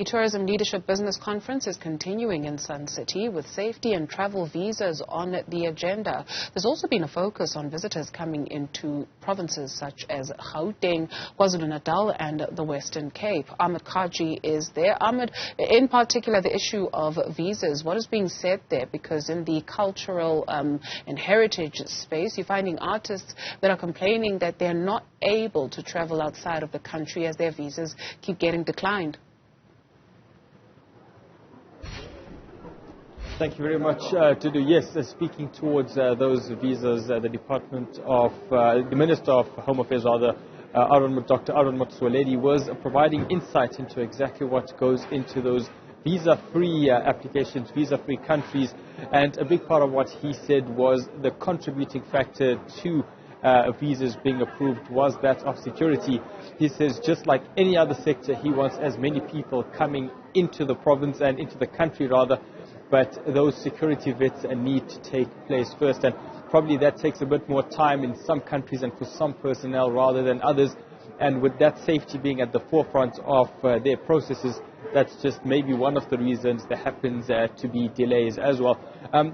The Tourism Leadership Business Conference is continuing in Sun City with safety and travel visas on the agenda. There's also been a focus on visitors coming into provinces such as Gauteng, KwaZulu-Natal and the Western Cape. Ahmed Kajee is there. Ahmed, in particular the issue of visas, what is being said there? Because in the cultural and heritage space, you're finding artists that are complaining that they're not able to travel outside of the country as their visas keep getting declined. Thank you very much, Tudu. Yes, speaking towards those visas, the Minister of Home Affairs, Dr. Aaron Motsoaledi, was providing insight into exactly what goes into those visa-free applications, visa-free countries, and a big part of what he said was the contributing factor to visas being approved was that of security. He says just like any other sector, he wants as many people coming into the province and into the country rather, but those security vets need to take place first, and probably that takes a bit more time in some countries and for some personnel rather than others, and with that safety being at the forefront of their processes, that's just maybe one of the reasons there happens to be delays as well.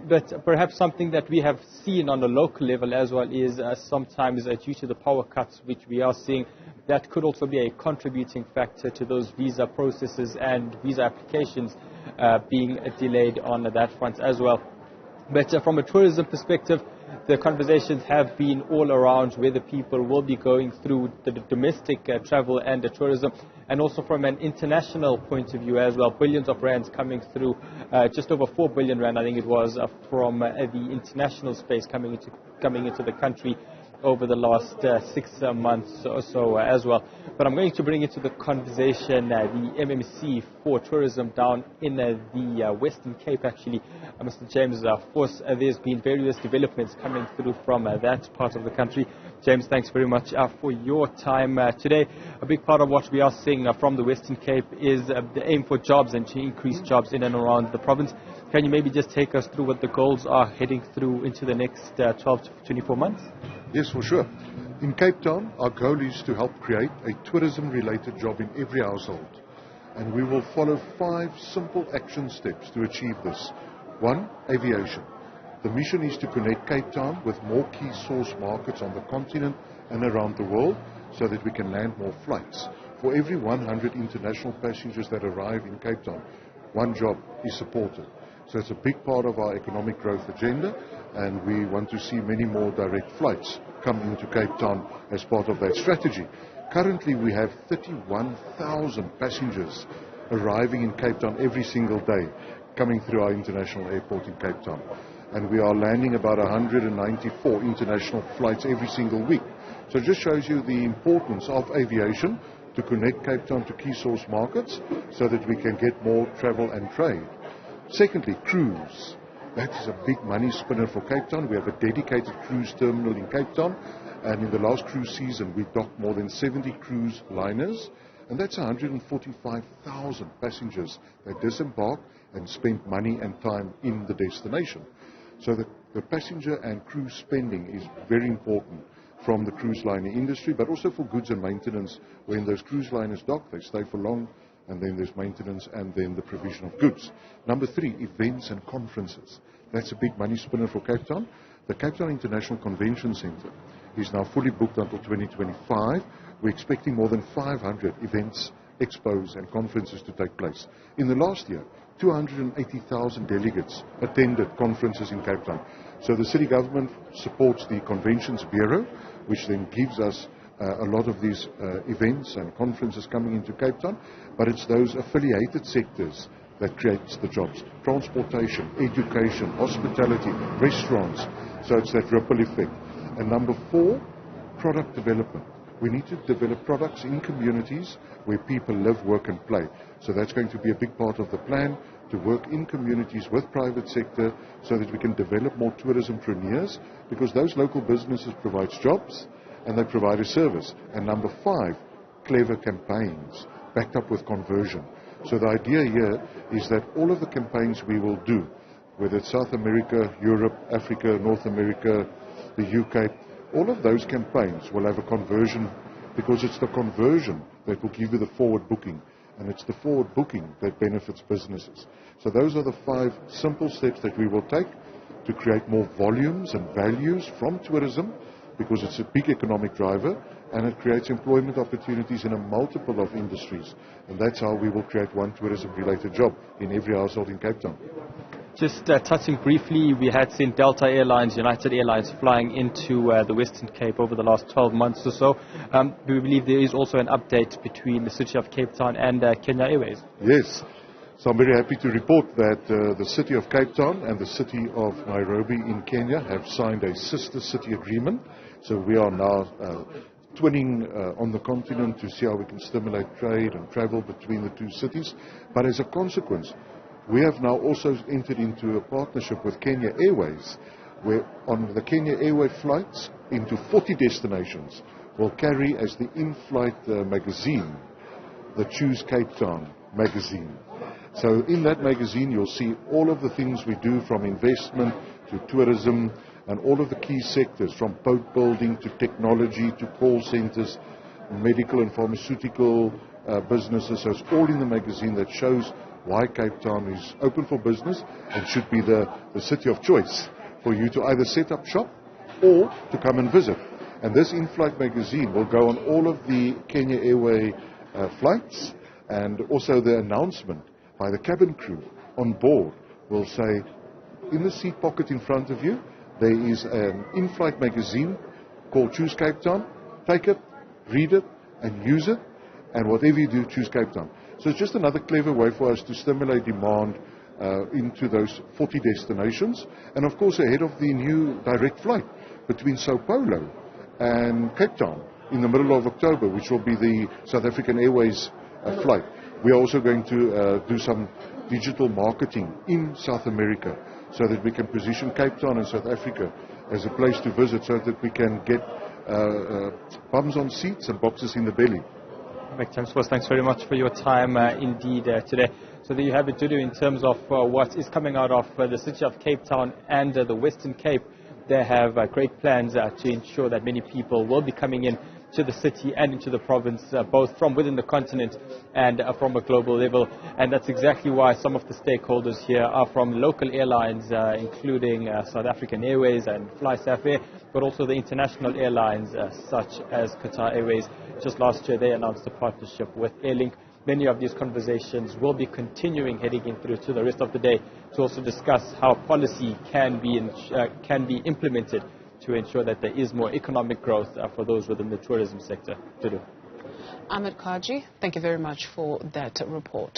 But perhaps something that we have seen on a local level as well is sometimes due to the power cuts which we are seeing, that could also be a contributing factor to those visa processes and visa applications being delayed on that front as well. But from a tourism perspective, the conversations have been all around whether people will be going through the domestic travel and the tourism, and also from an international point of view as well. Billions of rands coming through, just over 4 billion rand, I think it was, from the international space coming into the country over the last 6 months or so as well. But I'm going to bring into the conversation the MMC for tourism down in the Western Cape, actually. Mr. James, of course, there's been various developments coming through from that part of the country. James, thanks very much for your time today. A big part of what we are seeing from the Western Cape is the aim for jobs and to increase jobs in and around the province. Can you maybe just take us through what the goals are heading through into the next 12 to 24 months? Yes, for sure. In Cape Town, our goal is to help create a tourism-related job in every household. And we will follow 5 simple action steps to achieve this. 1, aviation. The mission is to connect Cape Town with more key source markets on the continent and around the world so that we can land more flights. For every 100 international passengers that arrive in Cape Town, 1 job is supported. So it's a big part of our economic growth agenda, and we want to see many more direct flights come into Cape Town as part of that strategy. Currently, we have 31,000 passengers arriving in Cape Town every single day, coming through our international airport in Cape Town. And we are landing about 194 international flights every single week. So it just shows you the importance of aviation to connect Cape Town to key source markets so that we can get more travel and trade. Secondly, cruise. That is a big money spinner for Cape Town. We have a dedicated cruise terminal in Cape Town, and in the last cruise season we docked more than 70 cruise liners, and that's 145,000 passengers that disembark and spend money and time in the destination. So the passenger and cruise spending is very important from the cruise liner industry, but also for goods and maintenance. When those cruise liners dock, they stay for long, and then there's maintenance and then the provision of goods. Number 3, events and conferences. That's a big money spinner for Cape Town. The Cape Town International Convention Centre is now fully booked until 2025. We're expecting more than 500 events, expos and conferences to take place. In the last year, 280,000 delegates attended conferences in Cape Town. So the city government supports the Conventions Bureau, which then gives us a lot of these events and conferences coming into Cape Town, but it's those affiliated sectors that creates the jobs. Transportation, education, hospitality, restaurants. So it's that ripple effect. And number 4, product development. We need to develop products in communities where people live, work and play. So that's going to be a big part of the plan, to work in communities with private sector so that we can develop more tourismpreneurs, because those local businesses provide jobs and they provide a service. And number 5, clever campaigns backed up with conversion. So the idea here is that all of the campaigns we will do, whether it's South America, Europe, Africa, North America, the UK, all of those campaigns will have a conversion, because it's the conversion that will give you the forward booking and it's the forward booking that benefits businesses. So those are the 5 simple steps that we will take to create more volumes and values from tourism, because it's a big economic driver and it creates employment opportunities in a multiple of industries. And that's how we will create one tourism-related job in every household in Cape Town. Just touching briefly, we had seen Delta Airlines, United Airlines flying into the Western Cape over the last 12 months or so. We believe there is also an update between the City of Cape Town and Kenya Airways. Yes. So I'm very happy to report that the City of Cape Town and the City of Nairobi in Kenya have signed a sister city agreement. So we are now twinning on the continent to see how we can stimulate trade and travel between the 2 cities. But as a consequence, we have now also entered into a partnership with Kenya Airways, where on the Kenya Airway flights into 40 destinations will carry as the in-flight magazine, the Choose Cape Town magazine. So in that magazine you'll see all of the things we do, from investment to tourism and all of the key sectors, from boat building to technology to call centers, medical and pharmaceutical businesses. So it's all in the magazine that shows why Cape Town is open for business and should be the city of choice for you to either set up shop or to come and visit. And this in-flight magazine will go on all of the Kenya Airway flights, and also the announcement by the cabin crew on board will say, in the seat pocket in front of you, there is an in-flight magazine called Choose Cape Town. Take it, read it, and use it, and whatever you do, choose Cape Town. So it's just another clever way for us to stimulate demand into those 40 destinations, and of course ahead of the new direct flight between Sao Paulo and Cape Town in the middle of October, which will be the South African Airways flight. We are also going to do some digital marketing in South America so that we can position Cape Town and South Africa as a place to visit, so that we can get bums on seats and boxes in the belly. Thanks very much for your time indeed today. So there you have it, Dudu, in terms of what is coming out of the City of Cape Town and the Western Cape. They have great plans to ensure that many people will be coming in to the city and into the province, both from within the continent and from a global level. And that's exactly why some of the stakeholders here are from local airlines, including South African Airways and FlySafair, but also the international airlines such as Qatar Airways. Just last year they announced a partnership with Airlink. Many of these conversations will be continuing heading in through to the rest of the day to also discuss how policy can be implemented to ensure that there is more economic growth for those within the tourism sector. Ahmed Kajee, thank you very much for that report.